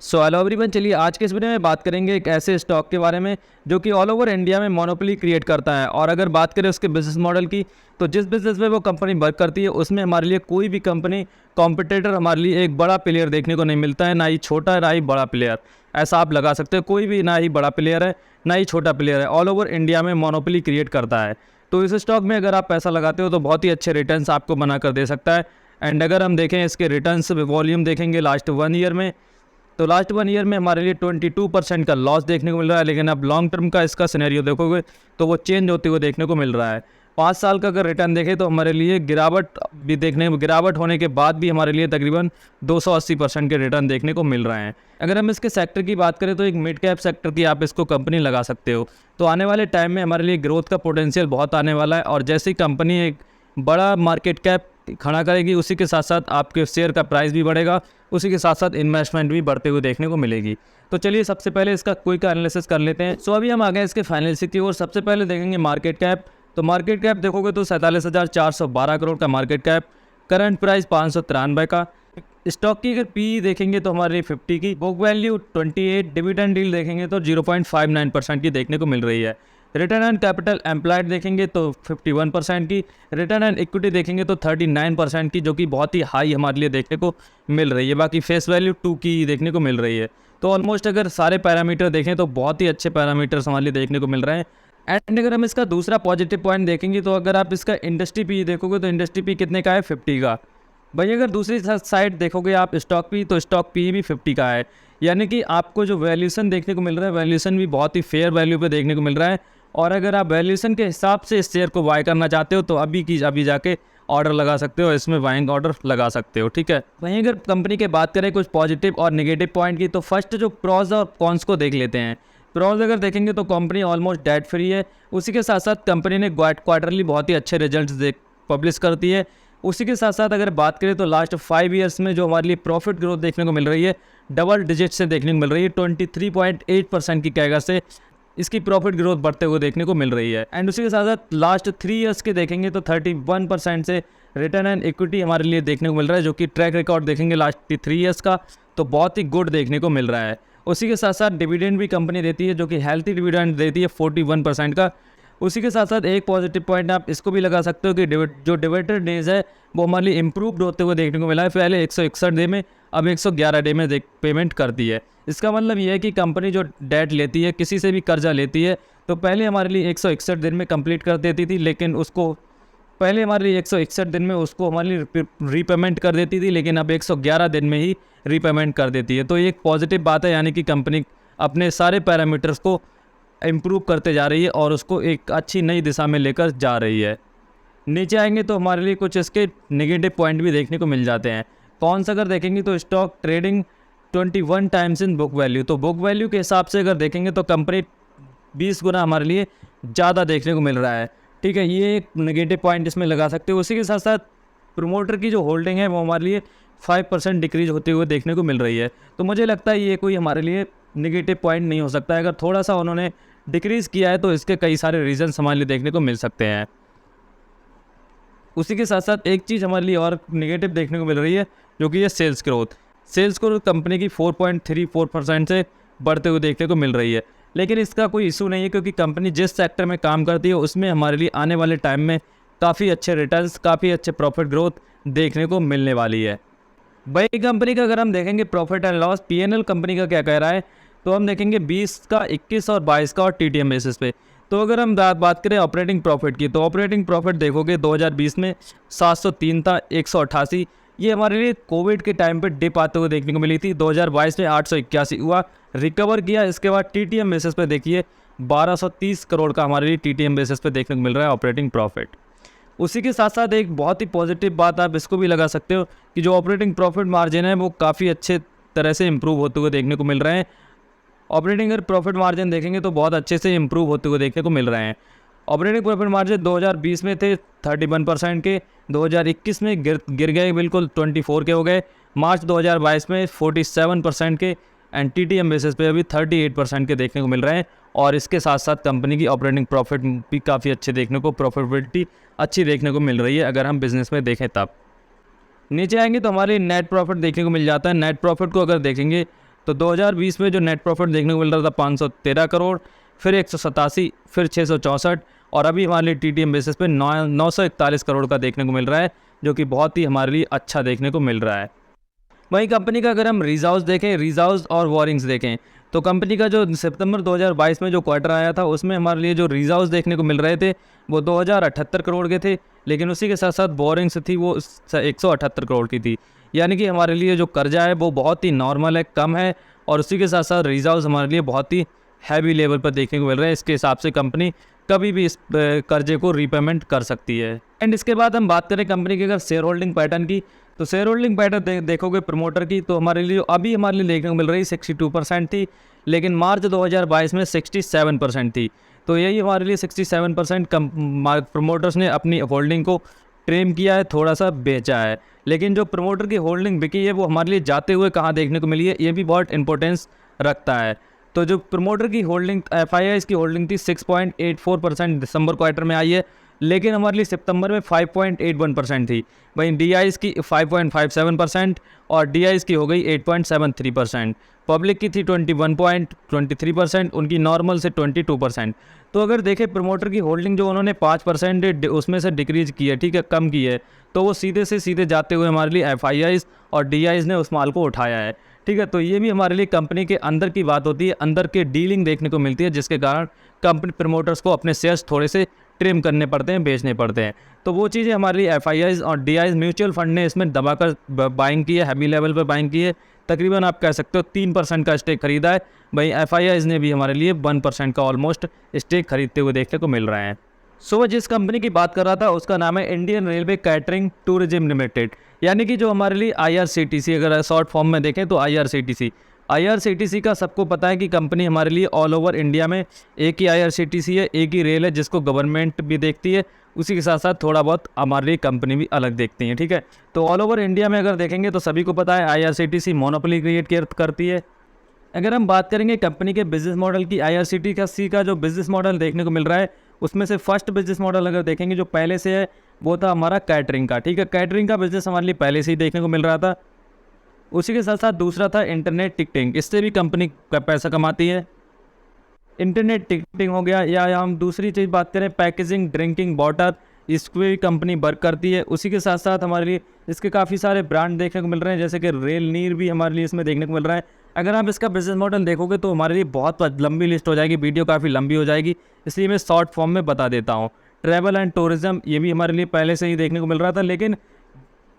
Hello everyone, चलिए आज के इस वीडियो में बात करेंगे एक ऐसे स्टॉक के बारे में जो कि ऑल ओवर इंडिया में मोनोपोली क्रिएट करता है। और अगर बात करें उसके बिजनेस मॉडल की, तो जिस बिजनेस में वो कंपनी वर्क करती है उसमें हमारे लिए कोई भी कंपनी कॉम्पिटिटर हमारे लिए एक बड़ा प्लेयर देखने को नहीं मिलता है, ना ही छोटा ना ही बड़ा प्लेयर। ऐसा आप लगा सकते हो, कोई भी ना ही बड़ा प्लेयर है ना ही छोटा प्लेयर है, ऑल ओवर इंडिया में मोनोपोली क्रिएट करता है। तो इस स्टॉक में अगर आप पैसा लगाते हो तो बहुत ही अच्छे रिटर्न्स आपको बना कर दे सकता है। एंड अगर हम देखें इसके रिटर्न्स वॉल्यूम देखेंगे लास्ट 1 ईयर में, तो लास्ट 1 ईयर में हमारे लिए 22% का लॉस देखने को मिल रहा है। लेकिन अब लॉन्ग टर्म का इसका सिनेरियो देखोगे तो वो चेंज होते हुए देखने को मिल रहा है। 5 साल का अगर रिटर्न देखें तो हमारे लिए गिरावट होने के बाद भी हमारे लिए तकरीबन 280% के रिटर्न देखने को मिल रहे हैं। अगर हम इसके सेक्टर की बात करें तो एक मिड कैप सेक्टर की आप इसको कंपनी लगा सकते हो। तो आने वाले टाइम में हमारे लिए ग्रोथ का पोटेंशियल बहुत आने वाला है, और जैसे ही कंपनी एक बड़ा मार्केट कैप खड़ा करेगी उसी के साथ साथ आपके शेयर का प्राइस भी बढ़ेगा, उसी के साथ साथ इन्वेस्टमेंट भी बढ़ते हुए देखने को मिलेगी। तो चलिए सबसे पहले इसका क्विक एनालिसिस कर लेते हैं। सो अभी हम आ गए इसके फाइनेंसिंग की ओर। सबसे पहले देखेंगे मार्केट कैप। तो मार्केट कैप देखोगे तो 47,412 करोड़ का मार्केट कैप, करंट प्राइस 593 का। स्टॉक की अगर पी देखेंगे तो हमारे 50 की, बुक वैल्यू 28, डिविडेंड डील देखेंगे तो 0.59% की देखने को मिल रही है। रिटर्न ऑन कैपिटल एम्प्लॉयड देखेंगे तो 51% की, रिटर्न ऑन इक्विटी देखेंगे तो 39% की, जो कि बहुत ही हाई हमारे लिए देखने को मिल रही है। बाकी फेस वैल्यू 2 की देखने को मिल रही है। तो ऑलमोस्ट अगर सारे पैरामीटर देखें तो बहुत ही अच्छे पैरामीटर्स हमारे लिए देखने को मिल रहे हैं। एंड अगर हम इसका दूसरा पॉजिटिव पॉइंट देखेंगे तो अगर आप इसका इंडस्ट्री पी देखोगे तो इंडस्ट्री पी कितने का है, 50 का। भाई अगर दूसरी साइड देखोगे आप स्टॉक पी, तो स्टॉक पी भी 50 का है। यानी कि आपको जो वैल्यूएशन देखने को मिल रहा है, वैल्यूएशन भी बहुत ही फेयर वैल्यू पे देखने को मिल रहा है। और अगर आप वैल्यूएशन के हिसाब से इस शेयर को बाय करना चाहते हो तो अभी जाके ऑर्डर लगा सकते हो, इसमें बाइंग ऑर्डर लगा सकते हो, ठीक है। वहीं अगर कंपनी की बात करें कुछ पॉजिटिव और नेगेटिव पॉइंट की, तो फर्स्ट जो प्रॉज और कॉन्स को देख लेते हैं। प्रॉज अगर देखेंगे तो कंपनी ऑलमोस्ट डेट फ्री है, उसी के साथ साथ कंपनी ने क्वार्टरली बहुत ही अच्छे रिजल्ट पब्लिश करती है। उसी के साथ साथ अगर बात करें तो लास्ट 5 ईयर्स में जो हमारे लिए प्रॉफिट ग्रोथ देखने को मिल रही है, डबल डिजिट से देखने को मिल रही है। 23.8% की कैगर से इसकी प्रॉफिट ग्रोथ बढ़ते हुए देखने को मिल रही है। एंड उसी के साथ साथ लास्ट 3 ईयर्स के देखेंगे तो 31% से रिटर्न एंड इक्विटी हमारे लिए देखने को मिल रहा है, जो कि ट्रैक रिकॉर्ड देखेंगे लास्ट 3 ईयर्स का तो बहुत ही गुड देखने को मिल रहा है। उसी के साथ साथ डिविडेंड भी कंपनी देती है, जो कि हेल्थी डिविडेंड देती है 41% का। उसी के साथ साथ एक पॉजिटिव पॉइंट आप इसको भी लगा सकते हो कि जो डिविडेंड डेज है वो हमारे लिए इम्प्रूव्ड होते हुए देखने को मिला है। पहले 161 डे में, अब 111 डे में पेमेंट करती है। इसका मतलब ये है कि कंपनी जो डेट लेती है, किसी से भी कर्जा लेती है, तो पहले हमारे लिए 161 दिन में कंप्लीट कर देती थी, लेकिन उसको पहले हमारे लिए 161 दिन में उसको हमारे लिए रीपेमेंट कर देती थी, लेकिन अब 111 दिन में ही रीपेमेंट कर देती है। तो ये एक पॉजिटिव बात है, यानी कि कंपनी अपने सारे पैरामीटर्स को इम्प्रूव करते जा रही है और उसको एक अच्छी नई दिशा में लेकर जा रही है। नीचे आएंगे तो हमारे लिए कुछ इसके नेगेटिव पॉइंट भी देखने को मिल जाते हैं। कौन सा अगर देखेंगे तो stock trading 21 times in book value. तो बुक वैल्यू के हिसाब से अगर देखेंगे तो कंपनी 20 गुना हमारे लिए ज़्यादा देखने को मिल रहा है, ठीक है। ये एक नेगेटिव पॉइंट इसमें लगा सकते हो। उसी के साथ साथ प्रोमोटर की जो होल्डिंग है वो हमारे लिए 5% डिक्रीज होते हुए देखने को मिल रही है। तो मुझे लगता है ये कोई हमारे लिए नेगेटिव पॉइंट नहीं हो सकता है। अगर थोड़ा सा उन्होंने डिक्रीज़ किया है तो इसके कई सारे रीजन्स हमारे लिए देखने को मिल सकते हैं। उसी के साथ साथ एक चीज़ हमारे लिए और नेगेटिव देखने को मिल रही है, जो कि ये सेल्स ग्रोथ कंपनी की 4.34% से बढ़ते हुए देखने को मिल रही है। लेकिन इसका कोई इशू नहीं है, क्योंकि कंपनी जिस सेक्टर में काम करती है उसमें हमारे लिए आने वाले टाइम में काफ़ी अच्छे रिटर्न्स, काफ़ी अच्छे प्रॉफिट ग्रोथ देखने को मिलने वाली है। भाई कंपनी का अगर हम देखेंगे profit and loss, PNL company का क्या कह रहा है, तो हम देखेंगे 20 का, 21 और 22 का और टीटीएम बेसिस पे। तो अगर हम बात करें ऑपरेटिंग प्रॉफिट की, तो ऑपरेटिंग प्रॉफिट देखोगे 2020 में 703 था, 188 ये हमारे लिए कोविड के टाइम पे डिप आते हुए देखने को मिली थी। 2022 में 881 हुआ, रिकवर किया। इसके बाद टीटीएम बेसिस पे देखिए 1230 करोड़ का हमारे लिए टीटीएम बेसिस पे देखने को मिल रहा है ऑपरेटिंग प्रॉफिट। उसी के साथ साथ एक बहुत ही पॉजिटिव बात आप इसको भी लगा सकते हो कि जो ऑपरेटिंग प्रॉफिट मार्जिन है वो काफ़ी अच्छे तरह से इम्प्रूव होते हुए देखने को मिल रहे हैं। ऑपरेटिंग अगर प्रॉफिट मार्जिन देखेंगे तो बहुत अच्छे से इम्प्रूव होते हुए देखने को मिल रहे हैं। ऑपरेटिंग प्रॉफिट मार्जिन 2020 में थे 31% के, 2021 में गिर गए, बिल्कुल 24 के हो गए। मार्च 2022 में 47% के, एंड टीटीएम बेसिस पे अभी 38% के देखने को मिल रहे हैं। और इसके साथ साथ कंपनी की ऑपरेटिंग प्रॉफिट भी काफ़ी अच्छे देखने को, प्रॉफिटेबिलिटी अच्छी देखने को मिल रही है अगर हम बिजनेस में देखें तब। नीचे आएंगे तो हमारे नेट प्रॉफिट देखने को मिल जाता है। नेट प्रॉफिट को अगर देखेंगे तो 2020 में जो नेट प्रॉफिट देखने को मिल रहा था 513 करोड़, फिर 187, फिर 664 और अभी हमारे लिए TTM बेसिस पे 941 करोड़ का देखने को मिल रहा है, जो कि बहुत ही हमारे लिए अच्छा देखने को मिल रहा है। वहीं कंपनी का अगर हम रिजर्व्स देखें, रिजर्व्स और वॉरिंग्स देखें, तो कंपनी का जो सितंबर 2022 में जो क्वार्टर आया था उसमें हमारे लिए जो रिजर्व्स देखने को मिल रहे थे वो 2078 करोड़ के थे, लेकिन उसी के साथ साथ बोरिंग्स थी वो 178 करोड़ की थी। यानी कि हमारे लिए जो कर्जा है वो बहुत ही नॉर्मल है, कम है, और उसी के साथ साथ रिजर्व्स हमारे लिए बहुत ही हैवी लेवल पर देखने को मिल रहा है। इसके हिसाब से कंपनी कभी भी इस कर्जे को रीपेमेंट कर सकती है। एंड इसके बाद हम बात करें कंपनी के अगर शेयर होल्डिंग पैटर्न की, तो शेयर होल्डिंग पैटर्न देखोगे प्रमोटर की, तो हमारे लिए अभी हमारे लिए देखने को मिल रही 62% थी, लेकिन मार्च 2022 में 67% थी। तो यही हमारे लिए 67% प्रमोटर्स ने अपनी होल्डिंग को ट्रिम किया है, थोड़ा सा बेचा है। लेकिन जो प्रमोटर की होल्डिंग बिकी है वो हमारे लिए जाते हुए कहाँ देखने को मिली है, ये भी बहुत इंपॉर्टेंस रखता है। तो जो प्रमोटर की होल्डिंग FIIs की होल्डिंग थी 6.84% दिसंबर क्वार्टर में आई है, लेकिन हमारे लिए सितंबर में 5.81% थी। वहीं DIs की 5.57% और DIs की हो गई 8.73%। पब्लिक की थी 21.23%, उनकी नॉर्मल से 22%। तो अगर देखें प्रमोटर की होल्डिंग जो उन्होंने 5% उसमें से डिक्रीज की है, ठीक है, कम की है, तो वो सीधे से सीधे जाते हुए हमारे लिए FIIs और DIs ने उस माल को उठाया है, ठीक है। तो ये भी हमारे लिए कंपनी के अंदर की बात होती है, अंदर के डीलिंग देखने को मिलती है, जिसके कारण कंपनी प्रमोटर्स को अपने शेयर्स थोड़े से ट्रिम करने पड़ते हैं, बेचने पड़ते हैं। तो वो चीज़ें हमारे लिए FIIs और DIs म्यूचुअल फंड ने इसमें दबाकर बाइंग की है, हैवी लेवल पर बाइंग की है। तकरीबन आप कह सकते हो 3% का स्टेक खरीदा है। वहीं FIIs ने भी हमारे लिए 1% का ऑलमोस्ट स्टेक खरीदते हुए देखने को मिल रहे हैं। सो जिस कंपनी की बात कर रहा था उसका नाम है Indian railway catering tourism limited, यानी कि जो हमारे लिए IRCTC, अगर शॉर्ट फॉर्म में देखें तो IRCTC का सबको पता है कि कंपनी हमारे लिए ऑल ओवर इंडिया में एक ही IRCTC है, एक ही रेल है जिसको गवर्नमेंट भी देखती है, उसी के साथ साथ थोड़ा बहुत हमारे लिए कंपनी भी अलग देखती है, ठीक है। तो ऑल ओवर इंडिया में अगर देखेंगे तो सभी को पता है IRCTC मोनोपोली क्रिएट करती है। अगर हम बात करेंगे कंपनी के बिजनेस मॉडल की, IRCTC का जो बिजनेस मॉडल देखने को मिल रहा है उसमें से फर्स्ट बिजनेस मॉडल अगर देखेंगे जो पहले से है वो था हमारा कैटरिंग का, ठीक है। कैटरिंग का बिजनेस हमारे लिए पहले से ही देखने को मिल रहा था। उसी के साथ साथ दूसरा था इंटरनेट टिकटिंग, इससे भी कंपनी का पैसा कमाती है। इंटरनेट टिकटिंग हो गया, या हम दूसरी चीज़ बात करें पैकेजिंग, ड्रिंकिंग वाटर, इसको भी कंपनी वर्क करती है। उसी के साथ साथ हमारे लिए इसके काफ़ी सारे ब्रांड देखने को मिल रहे हैं, जैसे कि रेल नीर भी हमारे लिए इसमें देखने को मिल रहा है। अगर आप इसका बिजनेस मॉडल देखोगे तो हमारे लिए बहुत लंबी लिस्ट हो जाएगी, वीडियो काफ़ी लंबी हो जाएगी, इसलिए मैं शॉर्ट फॉर्म में बता देता हूँ। ट्रैवल एंड टूरिज्म, ये भी हमारे लिए पहले से ही देखने को मिल रहा था, लेकिन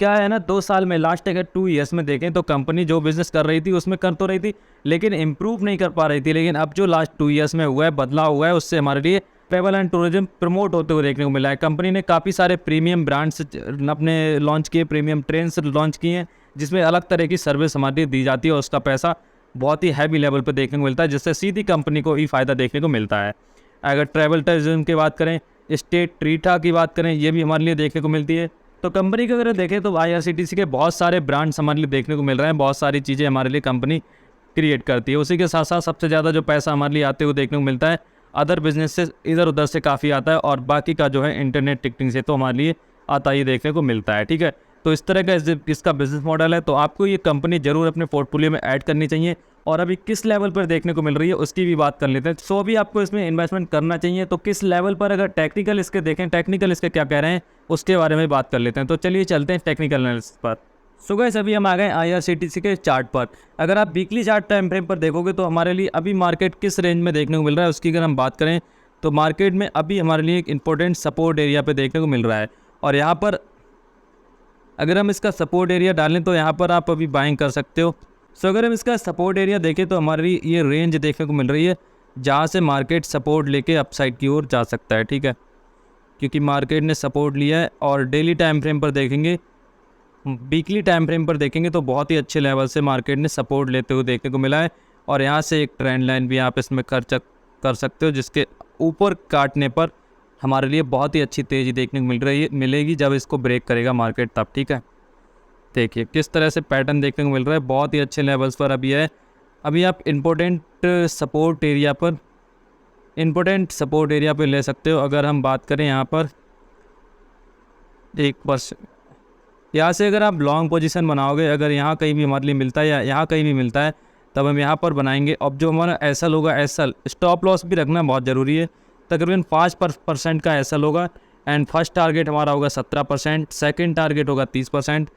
क्या है ना, 2 साल में, लास्ट अगर 2 ईयर्स में देखें तो कंपनी जो बिज़नेस कर रही थी उसमें कर तो रही थी, लेकिन इम्प्रूव नहीं कर पा रही थी। लेकिन अब जो लास्ट 2 ईयर्स में हुआ है, बदलाव हुआ है, उससे हमारे लिए ट्रैवल एंड टूरिज्म प्रमोट होते हुए देखने को मिला है। कंपनी ने काफ़ी सारे प्रीमियम ब्रांड्स अपने लॉन्च किए, प्रीमियम ट्रेन्स लॉन्च किए हैं, जिसमें अलग तरह की सर्विस हमारे लिए दी जाती है और उसका पैसा बहुत ही हैवी लेवल पर देखने को मिलता है, जिससे सीधी कंपनी को ही फ़ायदा देखने को मिलता है। अगर ट्रैवल टूरिज्म की बात करें, स्टेट ट्रीटा की बात करें, ये भी हमारे लिए देखने को मिलती है। तो कंपनी का अगर देखें तो IRCTC के बहुत सारे ब्रांड्स हमारे लिए देखने को मिल रहे हैं, बहुत सारी चीज़ें हमारे लिए कंपनी क्रिएट करती है। उसी के साथ साथ सबसे ज़्यादा जो पैसा हमारे लिए आते हुए देखने को मिलता है अदर बिजनेस से, इधर उधर से काफ़ी आता है, और बाकी का जो है इंटरनेट टिकटिंग से तो हमारे लिए आता ही देखने को मिलता है, ठीक है। तो इस तरह का इसका बिजनेस मॉडल है। तो आपको ये कंपनी ज़रूर अपने पोर्टफोलियो में ऐड करनी चाहिए, और अभी किस लेवल पर देखने को मिल रही है उसकी भी बात कर लेते हैं। सो अभी आपको इसमें इन्वेस्टमेंट करना चाहिए, तो किस लेवल पर, अगर टेक्निकल इसके देखें, टेक्निकल इसके क्या कह रहे हैं उसके बारे में बात कर लेते हैं। तो चलिए चलते हैं टेक्निकल एनालिसिस पर। सो गाइस, अभी हम आ गए IRCTC के चार्ट पर। अगर आप वीकली चार्ट टाइम फ्रेम पर देखोगे तो हमारे लिए अभी मार्केट किस रेंज में देखने को मिल रहा है उसकी अगर हम बात करें तो मार्केट में अभी हमारे लिए एक इंपॉर्टेंट सपोर्ट एरिया पे देखने को मिल रहा है, और यहाँ पर अगर हम इसका सपोर्ट एरिया डालें तो यहाँ पर आप अभी बाइंग कर सकते हो। सो अगर हम इसका सपोर्ट एरिया देखें तो हमारी ये रेंज देखने को मिल रही है जहाँ से मार्केट सपोर्ट लेके अपसाइड की ओर जा सकता है, ठीक है, क्योंकि मार्केट ने सपोर्ट लिया है। और डेली टाइम फ्रेम पर देखेंगे, वीकली टाइम फ्रेम पर देखेंगे तो बहुत ही अच्छे लेवल से मार्केट ने सपोर्ट लेते हुए देखने को मिला है, और यहाँ से एक ट्रेंड लाइन भी आप इसमें खर्च कर सकते हो, जिसके ऊपर काटने पर हमारे लिए बहुत ही अच्छी तेज़ी देखने को मिलेगी जब इसको ब्रेक करेगा मार्केट तब, ठीक है। देखिए किस तरह से पैटर्न देखने को मिल रहा है, बहुत ही अच्छे लेवल्स पर अभी है। अभी आप इम्पोर्टेंट सपोर्ट एरिया पर ले सकते हो। अगर हम बात करें यहाँ पर 1%, यहाँ से अगर आप लॉन्ग पोजीशन बनाओगे, अगर यहाँ कहीं भी हमारे लिए मिलता है या यहाँ कहीं भी मिलता है तब हम यहाँ पर बनाएंगे। अब जो हमारा एसएल होगा, एसएल स्टॉप लॉस भी रखना बहुत ज़रूरी है। तकरीबन 5% का एसएल होगा एंड फर्स्ट टारगेट हमारा होगा 17%, सेकंड टारगेट होगा 30%।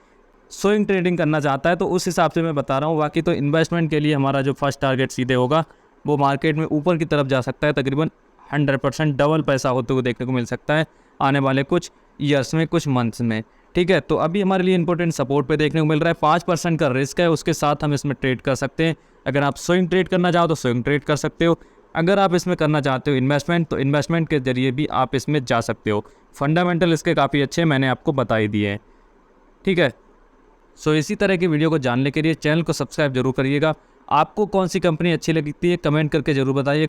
स्विंग ट्रेडिंग करना चाहता है तो उस हिसाब से मैं बता रहा हूँ। बाकी तो इन्वेस्टमेंट के लिए हमारा जो फर्स्ट टारगेट सीधे होगा वो मार्केट में ऊपर की तरफ जा सकता है, तकरीबन 100% डबल पैसा होते हुए देखने को मिल सकता है आने वाले कुछ ईयर्स में, कुछ मंथ्स में। ठीक है, तो अभी हमारे लिए इंपॉर्टेंट सपोर्ट पे देखने को मिल रहा है। 5% का रिस्क है, उसके साथ हम इसमें ट्रेड कर सकते हैं। अगर आप स्विंग ट्रेड करना चाहो तो स्विंग ट्रेड कर सकते हो। अगर आप इसमें करना चाहते हो इन्वेस्टमेंट, तो इन्वेस्टमेंट के जरिए भी आप इसमें जा सकते हो। फंडामेंटल इसके काफ़ी अच्छे मैंने आपको बता ही दिए हैं। ठीक है, सो इसी तरह की वीडियो को जानने के लिए चैनल को सब्सक्राइब जरूर करिएगा। आपको कौन सी कंपनी अच्छी लगती है कमेंट करके ज़रूर बताइए।